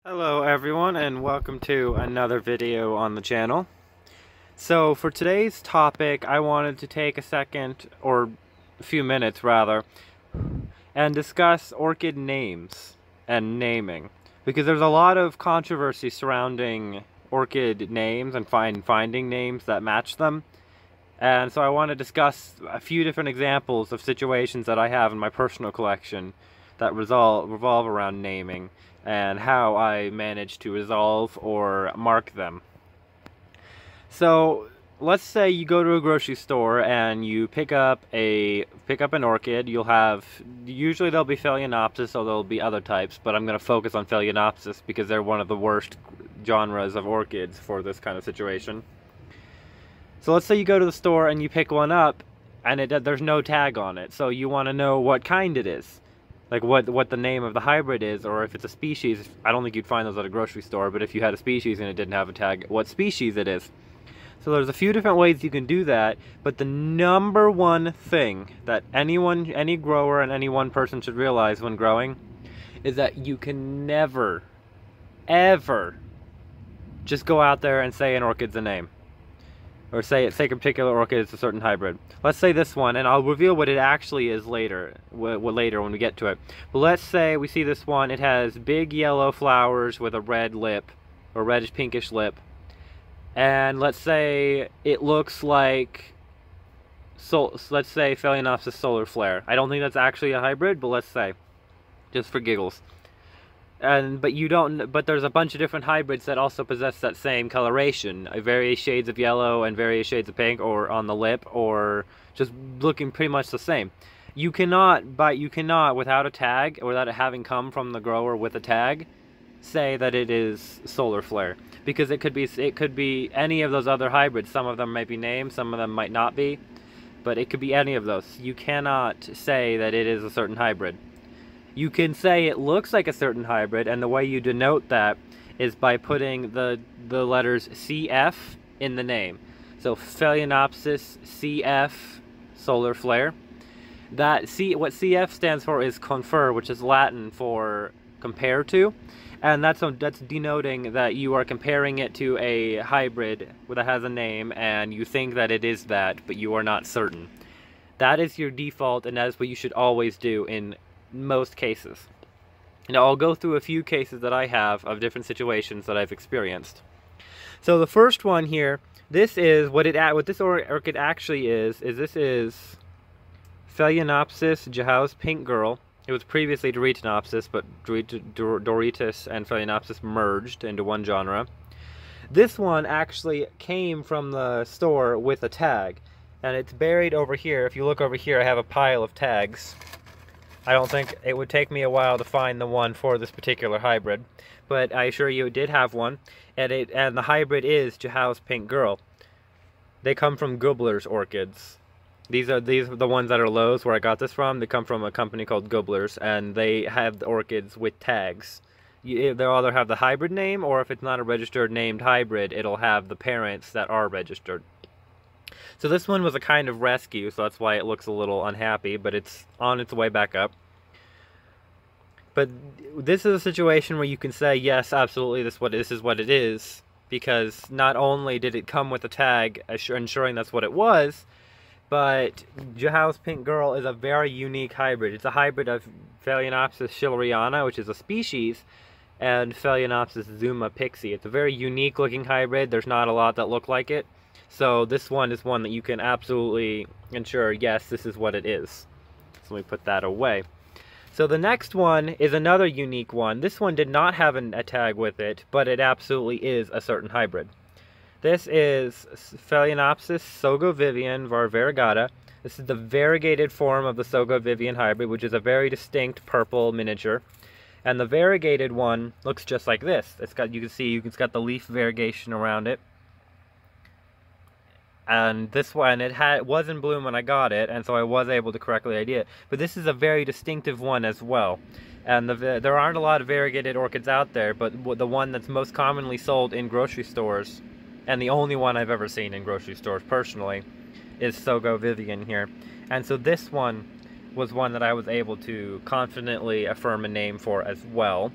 Hello everyone and welcome to another video on the channel. So for today's topic I wanted to take a second, or a few minutes rather, and discuss orchid names and naming. Because there's a lot of controversy surrounding orchid names and finding names that match them. And so I want to discuss a few different examples of situations that I have in my personal collection that revolve around naming, and how I manage to resolve or mark them. So let's say you go to a grocery store and you pick up an orchid. Usually there'll be Phalaenopsis, or there'll be other types, but I'm going to focus on Phalaenopsis because they're one of the worst genres of orchids for this kind of situation. So let's say you go to the store and you pick one up and there's no tag on it, so you want to know what kind it is. Like what the name of the hybrid is, or if it's a species. I don't think you'd find those at a grocery store, but if you had a species and it didn't have a tag, what species it is. So there's a few different ways you can do that, but the number one thing that any grower and any one person should realize when growing is that you can never, ever just go out there and say an orchid's a name. Or say a particular orchid is a certain hybrid. Let's say this one, and I'll reveal what it actually is later when we get to it. But let's say we see this one. It has big yellow flowers with a red lip, or reddish pinkish lip. And let's say it looks like, let's say Phalaenopsis solar flare. I don't think that's actually a hybrid, but let's say, just for giggles. But there's a bunch of different hybrids that also possess that same coloration, various shades of yellow and various shades of pink, or on the lip, or just looking pretty much the same. You cannot, without a tag, or without it having come from the grower with a tag, say that it is solar flare, because it could be any of those other hybrids. Some of them might be named, some of them might not be, but it could be any of those. You cannot say that it is a certain hybrid. You can say it looks like a certain hybrid, and the way you denote that is by putting the letters CF in the name. So Phalaenopsis CF solar flare. What CF stands for is confer, which is Latin for compare to, and that's denoting that you are comparing it to a hybrid that has a name, and you think that it is that, but you are not certain. That is your default, and that is what you should always do in most cases. Now I'll go through a few cases that I have of different situations that I've experienced. So the first one here, this is what this orchid actually is this is Phalaenopsis Jahaus Pink Girl. It was previously Dorytenopsis, but Dorytes and Phalaenopsis merged into one genre. This one actually came from the store with a tag, and it's buried over here. If you look over here, I have a pile of tags. I don't think it would take me a while to find the one for this particular hybrid, but I assure you it did have one, and the hybrid is Jahaus Pink Girl. They come from Gubler's Orchids. These are the ones that are Lowe's, where I got this from. They come from a company called Gubler's, and they have the orchids with tags. They'll either have the hybrid name, or if it's not a registered named hybrid, it'll have the parents that are registered. So this one was a kind of rescue, so that's why it looks a little unhappy, but it's on its way back up. But this is a situation where you can say, yes, absolutely, this is what it is, because not only did it come with a tag ensuring that's what it was, but Jahaus Pink Girl is a very unique hybrid. It's a hybrid of Phalaenopsis schilleriana, which is a species, and Phalaenopsis zuma pixie. It's a very unique looking hybrid. There's not a lot that look like it. So this one is one that you can absolutely ensure, yes, this is what it is. So let me put that away. So the next one is another unique one. This one did not have a tag with it, but it absolutely is a certain hybrid. This is Phalaenopsis Sogovivian variegata. This is the variegated form of the Sogovivian hybrid, which is a very distinct purple miniature. And the variegated one looks just like this. You can see it's got the leaf variegation around it. And this one, it was in bloom when I got it, and so I was able to correctly ID it. But this is a very distinctive one as well. And there aren't a lot of variegated orchids out there, but the one that's most commonly sold in grocery stores, and the only one I've ever seen in grocery stores personally, is Sogovivian here. And so this one was one that I was able to confidently affirm a name for as well.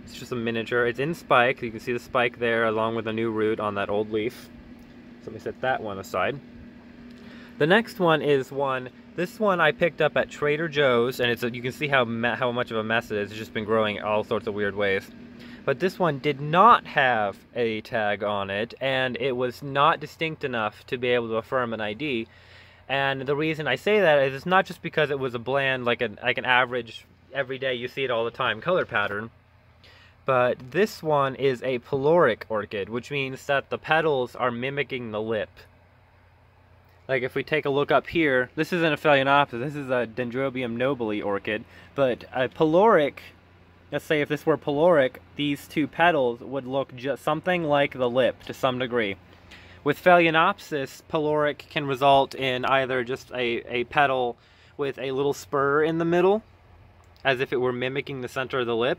It's just a miniature. It's in spike. You can see the spike there along with a new root on that old leaf. So let me set that one aside. The next one is this one I picked up at Trader Joe's, and you can see how much of a mess it is. It's just been growing all sorts of weird ways. But this one did not have a tag on it, and it was not distinct enough to be able to affirm an ID. And the reason I say that is it's not just because it was a bland, like an average, everyday, you see it all the time color pattern. But this one is a Auric orchid, which means that the petals are mimicking the lip. Like if we take a look up here, this isn't a Phalaenopsis, this is a Dendrobium nobile orchid, but a Auric, let's say if this were Auric, these two petals would look just something like the lip to some degree. With Phalaenopsis, Auric can result in either just a petal with a little spur in the middle, as if it were mimicking the center of the lip,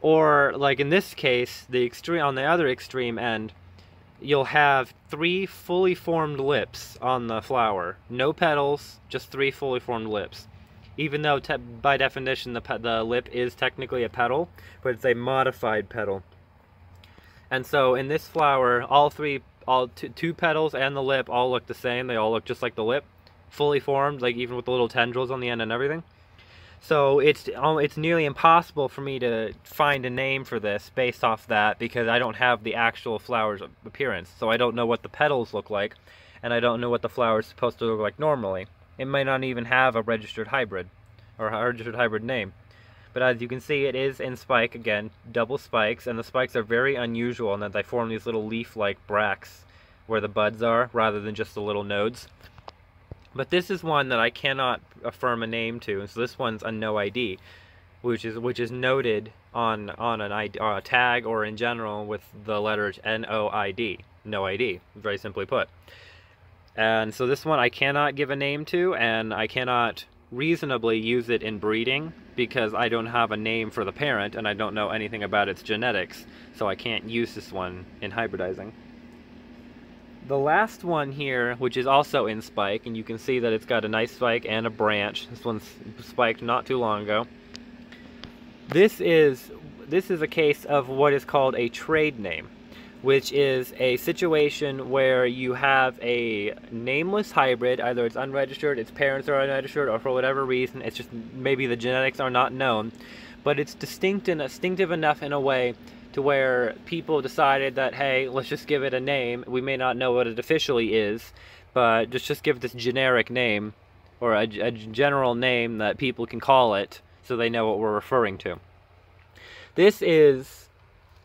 or like in this case, on the other extreme end, you'll have 3 fully formed lips on the flower. No petals, just 3 fully formed lips. Even though by definition the lip is technically a petal, but it's a modified petal. And so in this flower, two petals and the lip all look the same. They all look just like the lip, fully formed, like even with the little tendrils on the end and everything. So it's nearly impossible for me to find a name for this based off that, because I don't have the actual flower's appearance. So I don't know what the petals look like, and I don't know what the flower is supposed to look like normally. It might not even have a registered hybrid, or a registered hybrid name. But as you can see, it is in spike, again, double spikes, and the spikes are very unusual in that they form these little leaf-like bracts where the buds are, rather than just the little nodes. But this is one that I cannot affirm a name to, and so this one's a no ID, which is noted on a tag or in general with the letters NOID, no ID, very simply put. And so this one I cannot give a name to, and I cannot reasonably use it in breeding because I don't have a name for the parent and I don't know anything about its genetics, so I can't use this one in hybridizing. The last one here, which is also in spike, and you can see that it's got a nice spike and a branch. This one's spiked not too long ago. This is a case of what is called a trade name, which is a situation where you have a nameless hybrid, either it's unregistered, its parents are unregistered, or for whatever reason, it's just maybe the genetics are not known, but it's distinctive enough in a way to where people decided that, hey, let's just give it a name. We may not know what it officially is, but just give it this generic name, or a general name that people can call it so they know what we're referring to. This is,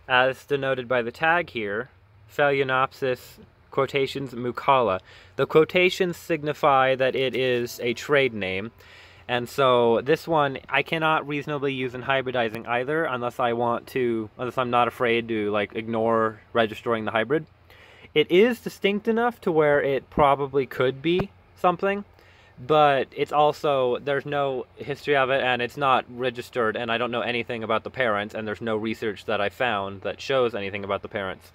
as denoted by the tag here, Phalaenopsis quotations mucala. The quotations signify that it is a trade name, and so this one I cannot reasonably use in hybridizing either, unless I'm not afraid to like ignore registering the hybrid. It is distinct enough to where it probably could be something, but it's also, there's no history of it, and it's not registered, and I don't know anything about the parents, and there's no research that I found that shows anything about the parents.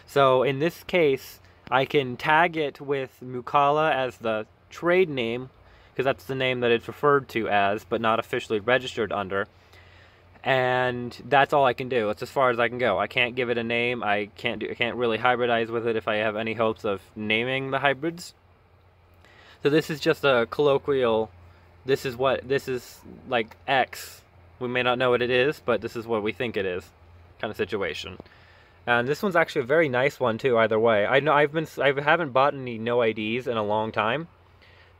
So in this case, I can tag it with mucala as the trade name, because that's the name that it's referred to as, but not officially registered under. And that's all I can do. It's as far as I can go. I can't give it a name. I can't really hybridize with it if I have any hopes of naming the hybrids. So this is just a colloquial, this is like X. We may not know what it is, but this is what we think it is, kind of situation. And this one's actually a very nice one too, either way. I haven't bought any no IDs in a long time,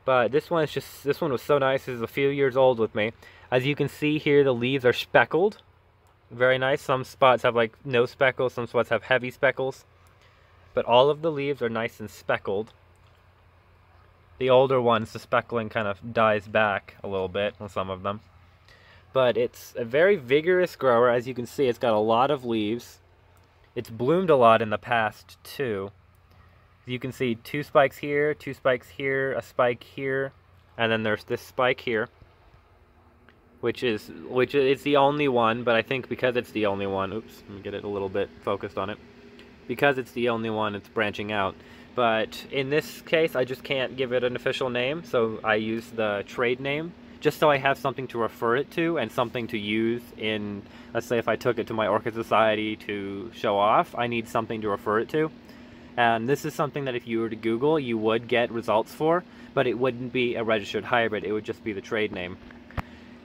but this one was so nice. This is a few years old with me. As you can see here, the leaves are speckled. Very nice. Some spots have like no speckles, some spots have heavy speckles. But all of the leaves are nice and speckled. The older ones, the speckling kind of dies back a little bit on some of them. But it's a very vigorous grower. As you can see, it's got a lot of leaves. It's bloomed a lot in the past too. You can see 2 spikes here, 2 spikes here, a spike here, and then there's this spike here, which is the only one, but I think because it's the only one, oops, let me get it a little bit focused on it. Because it's the only one, it's branching out. But in this case, I just can't give it an official name, so I use the trade name, just so I have something to refer it to and something to use in, let's say if I took it to my Orchid Society to show off, I need something to refer it to. And this is something that if you were to Google, you would get results for, but it wouldn't be a registered hybrid, it would just be the trade name.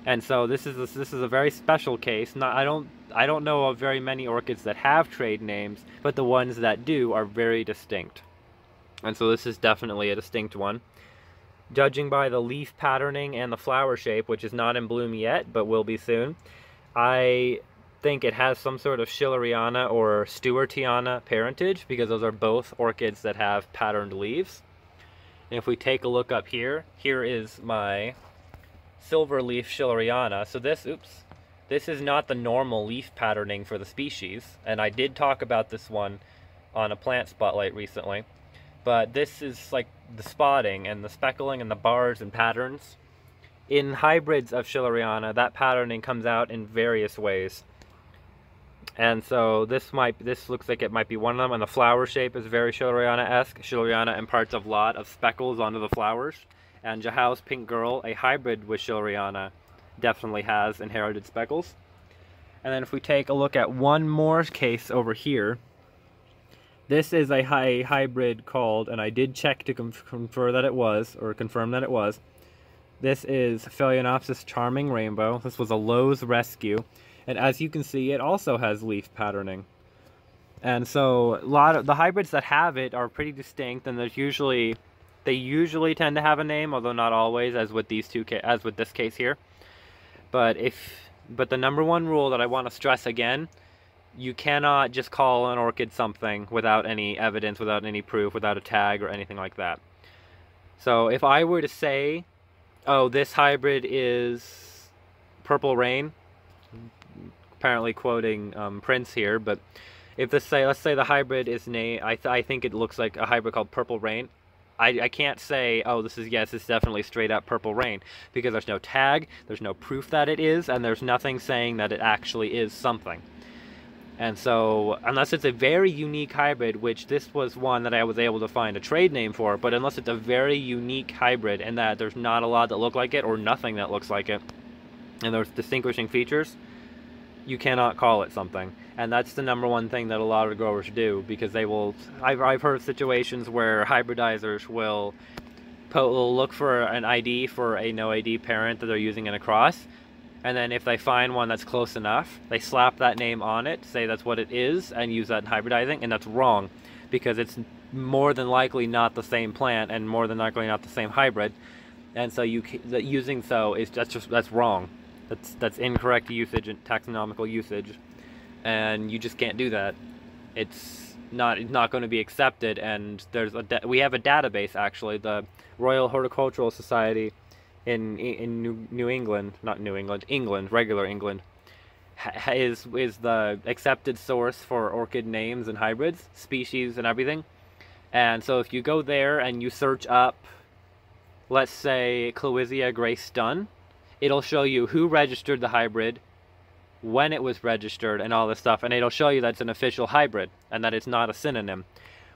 And so this is a very special case. I don't know of very many orchids that have trade names, but the ones that do are very distinct. And so this is definitely a distinct one. Judging by the leaf patterning and the flower shape, which is not in bloom yet, but will be soon, I think it has some sort of Schilleriana or Stewartiana parentage, because those are both orchids that have patterned leaves. And if we take a look up here, here is my silver leaf Schilleriana. So this is not the normal leaf patterning for the species, and I did talk about this one on a plant spotlight recently, but this is like the spotting and the speckling and the bars and patterns. In hybrids of Schilleriana, that patterning comes out in various ways. And so this looks like it might be one of them, and the flower shape is very Schilleriana-esque. Schilleriana imparts a lot of speckles onto the flowers. And Jahal's Pink Girl, a hybrid with Schilleriana, definitely has inherited speckles. And then if we take a look at one more case over here, this is a hybrid called, and I did check to confirm that it was, this is Phalaenopsis Charming Rainbow. This was a Lowe's rescue. And as you can see, it also has leaf patterning. And so a lot of the hybrids that have it are pretty distinct, and they usually tend to have a name, although not always, as with this case here. But the number one rule that I want to stress again, you cannot just call an orchid something without any evidence, without any proof, without a tag or anything like that. So if I were to say, oh, this hybrid is Purple Rain, apparently quoting Prince here, but if let's say the hybrid is I think it looks like a hybrid called Purple Rain. I can't say, oh, it's definitely straight up Purple Rain, because there's no tag, there's no proof that it is, and there's nothing saying that it actually is something. And so, unless it's a very unique hybrid, which this was one that I was able to find a trade name for, but unless it's a very unique hybrid and that there's not a lot that look like it, or nothing that looks like it, and there's distinguishing features, you cannot call it something. And that's the number one thing that a lot of growers do, because they will, I've heard of situations where hybridizers will look for an ID for a NOID parent that they're using in a cross, and then if they find one that's close enough, they slap that name on it, say that's what it is, and use that in hybridizing, and that's wrong, because it's more than likely not the same plant, and more than likely not the same hybrid, and so that's wrong. That's incorrect usage and taxonomical usage, and you just can't do that. It's not going to be accepted. And we have a database, actually, the Royal Horticultural Society in New England, not New England, England, regular England, is the accepted source for orchid names and hybrids, species and everything. And so if you go there and you search up, let's say, Cloisia Gray Stun, it'll show you who registered the hybrid, when it was registered, and all this stuff, and it'll show you that it's an official hybrid and that it's not a synonym.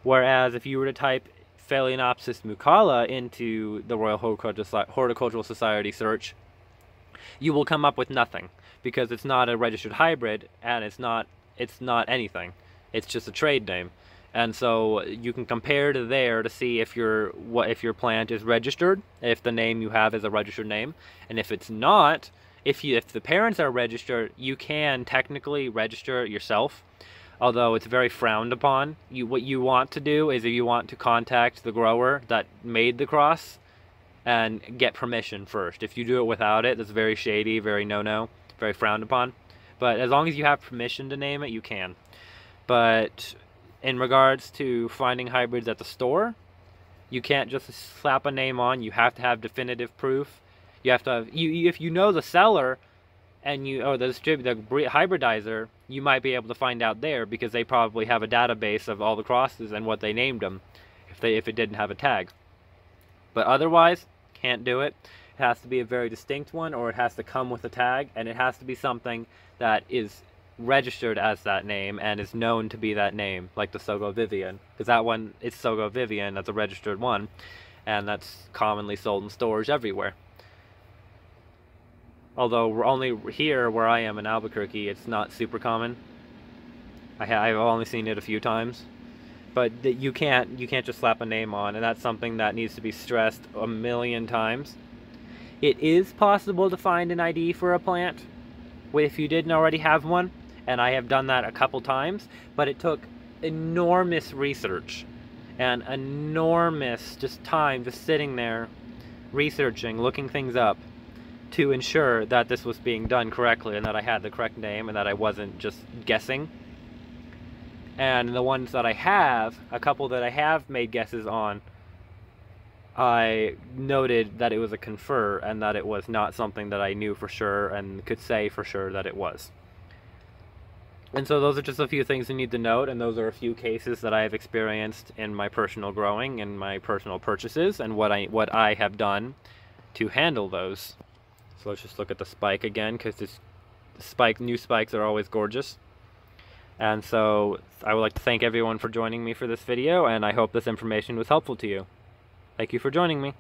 Whereas if you were to type Phalaenopsis mucala into the Royal Horticultural Society search, you will come up with nothing, because it's not a registered hybrid, and it's not anything. It's just a trade name. And so you can compare to there to see if your plant is registered, if the name you have is a registered name, and if it's not, if the parents are registered, you can technically register it yourself, although it's very frowned upon. What you want to do is, if you want to contact the grower that made the cross and get permission first. If you do it without it, that's very shady, very no-no, very frowned upon. But as long as you have permission to name it, you can. But in regards to finding hybrids at the store, you can't just slap a name on. You have to have definitive proof. You have to have, if you know the seller and or the distributor, the hybridizer, you might be able to find out there, because they probably have a database of all the crosses and what they named them, if it didn't have a tag. But otherwise, can't do it. It has to be a very distinct one, or it has to come with a tag, and it has to be something that is registered as that name and is known to be that name, like the Sogo Vivian, because that one, it's Sogo Vivian, that's a registered one, and that's commonly sold in stores everywhere. Although we're only here where I am in Albuquerque, it's not super common. I've only seen it a few times. But you can't just slap a name on, and that's something that needs to be stressed a million times. It is possible to find an ID for a plant if you didn't already have one, and I have done that a couple times, but it took enormous research and enormous just time just sitting there researching, looking things up to ensure that this was being done correctly and that I had the correct name and that I wasn't just guessing. And the ones that I have, a couple that I have made guesses on, I noted that it was a confer and that it was not something that I knew for sure and could say for sure that it was. And so those are just a few things you need to note, and those are a few cases that I have experienced in my personal growing and my personal purchases and what I have done to handle those. So let's just look at the spike again, because this new spikes are always gorgeous. And so I would like to thank everyone for joining me for this video, and I hope this information was helpful to you. Thank you for joining me.